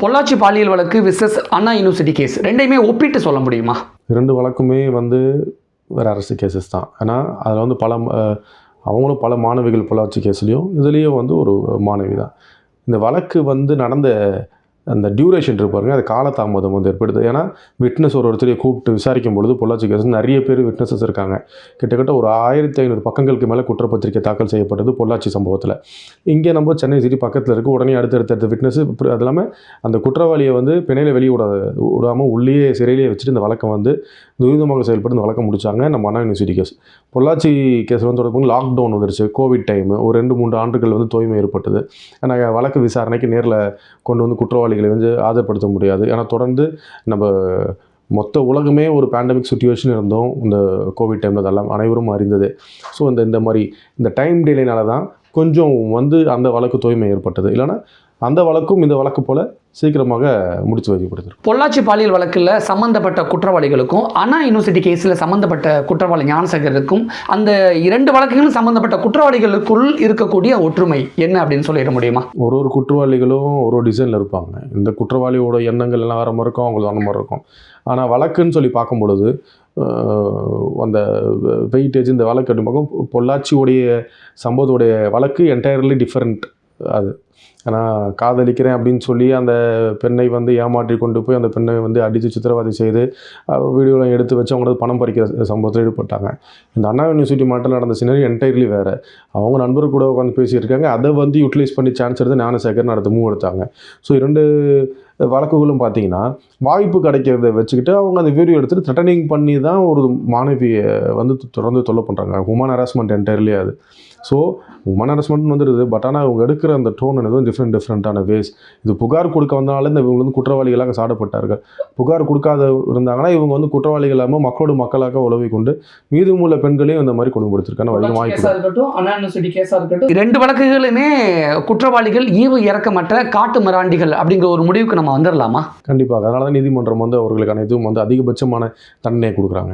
பொள்ளாச்சி பாலியல் வழக்கு விசஸ் அண்ணா university case ரெண்டையுமே ஒப்பிட்டு சொல்ல முடியுமா? இரண்டு வழக்குமே வேறு அரசு கேசஸ் தான். ஏன்னா அதில் அவங்களும் பல மாணவிகள் பொள்ளாச்சி கேஸ்லேயும் இதுலேயும் ஒரு மாணவி தான். இந்த வழக்கு நடந்த அந்த டியூரேஷன் இருப்பாருங்க, அது காலதாமதம் ஏற்படுது. ஏன்னா விட்னஸ் ஒருத்தரையை கூப்பிட்டு விசாரிக்கும் பொழுது பொள்ளாச்சி கேஸ் நிறைய பேர் விட்னஸஸ் இருக்காங்க. கிட்டத்தட்ட ஒரு 1500 பக்கங்களுக்கு மேலே குற்றப்பத்திரிக்கை தாக்கல் செய்யப்பட்டது பொள்ளாச்சி சம்பவத்தில். இங்கே நம்ம சென்னை சிட்டி பக்கத்தில் இருக்குது. உடனே அடுத்தடுத்த விட்னஸ். அது இல்லாமல் அந்த குற்றவாளியை பிணையில் வெளியே விடாமல் உள்ளேயே சிறையிலேயே வச்சுட்டு இந்த வழக்கம் துரிதமாக செயல்பட்டு இந்த வழக்கம் முடித்தாங்க. நம்ம அண்ணா யூனிவர்சிட்டி கேஸ். பொள்ளாச்சி கேஸில் தொடர்பு லாக்டவுன் வந்துருச்சு, கோவிட் டைமு, ஒரு 2-3 ஆண்டுகள் தோய்மை ஏற்பட்டது. ஏன்னா வழக்கு விசாரணைக்கு நேரில் கொண்டு குற்றவாளிகளை ஆஜர்படுத்த முடியாது. ஏன்னா தொடர்ந்து நம்ம மொத்த உலகமே ஒரு பேண்டமிக் சுச்சுவேஷன் இருந்தோம் இந்த கோவிட் டைமில். அதெல்லாம் அனைவரும் அறிந்தது. ஸோ இந்த மாதிரி இந்த டைம் டிலேனால தான் கொஞ்சம் அந்த வழக்கு தோய்மை ஏற்பட்டது. இல்லைன்னா அந்த வழக்கும் இந்த வழக்கு போல் சீக்கிரமாக முடிச்சு வைக்கப்படுது. பொள்ளாச்சி பாலியல் வழக்கில் சம்மந்தப்பட்ட குற்றவாளிகளுக்கும் அண்ணா யூனிவர்சிட்டி கேஸில் சம்மந்தப்பட்ட குற்றவாளி ஞானசேகருக்கும் அந்த 2 வழக்குகளும் சம்மந்தப்பட்ட குற்றவாளிகளுக்குள் இருக்கக்கூடிய ஒற்றுமை என்ன அப்படின்னு சொல்லிட முடியுமா? ஒரு குற்றவாளிகளும் ஒரு டிசைனில் இருப்பாங்க. இந்த குற்றவாளியோட எண்ணங்கள் எல்லாம் வேறு மாதிரி இருக்கும், அவங்களுக்கு அந்த மாதிரி இருக்கும். ஆனால் வழக்குன்னு சொல்லி பார்க்கும் பொழுது அந்த வெயிட்டேஜ் இந்த வழக்கு பார்க்கும் பொள்ளாச்சியோடைய சம்பவத்துடைய வழக்கு என்டையர்லி டிஃப்ரெண்ட். அது ஏன்னா காதலிக்கிறேன் அப்படின்னு சொல்லி அந்த பெண்ணை ஏமாற்றி கொண்டு போய் அந்த பெண்ணை அடித்து சித்திரவதை செய்து வீடியோலாம் எடுத்து வச்சு அவங்களது பணம் பறிக்கிற சம்பவத்தில் ஈடுபட்டாங்க. இந்த அண்ணா யூனிவர்சிட்டி மாட்டில் நடந்த சினரி என்டையர்லி வேறு. அவங்க நண்பர்கள் கூட உட்காந்து பேசியிருக்காங்க. அதை யூட்டிலைஸ் பண்ணி சான்ஸ் எடுத்து ஞானசேகர் அடுத்த மூவ் எடுத்தாங்க. ஸோ 2 வழக்குகளும் பார்த்தீங்கன்னா வாய்ப்பு கிடைக்கிறத வச்சுக்கிட்டு அவங்க அந்த வீடியோ எடுத்துகிட்டு த்ரெட்டனிங் பண்ணி தான் ஒரு மாணவியை தொடர்ந்து தொல்லை பண்ணுறாங்க. ஹியூமன் ஹராஸ்மெண்ட் என்டையர்லி அது. ஸோ ஹியூமன் ஹராஸ்மெண்ட் வந்துடுது. பட் ஆனால் அவங்க எடுக்கிற அந்த டோன் எதுவும் டிஃப்ரெண்ட்டான வேஸ். இது புகார் கொடுக்க வந்தனால இவங்க குற்றவாளிகளாக சாடப்பட்டார்கள். புகார் கொடுக்காத இருந்தாங்கன்னா இவங்க குற்றவாளிகள் இல்லாமல் மக்களோடு மக்களாக உழவை கொண்டு மீதமுள்ள பெண்களையும் இந்த மாதிரி கொடுமைப்படுத்திருக்காங்க. அதிகம் வாய்ப்பு. 2 வழக்குகளுமே குற்றவாளிகள் ஈவு இறக்கமற்ற காட்டு மிராண்டிகள் அப்படிங்கிற ஒரு முடிவுக்கு நம்ம வந்துடலாமா? கண்டிப்பாக. அதனால தான் நீதிமன்றம் அவர்களுக்கான இதுவும் அதிகபட்சமான தண்டனையை கொடுக்குறாங்க.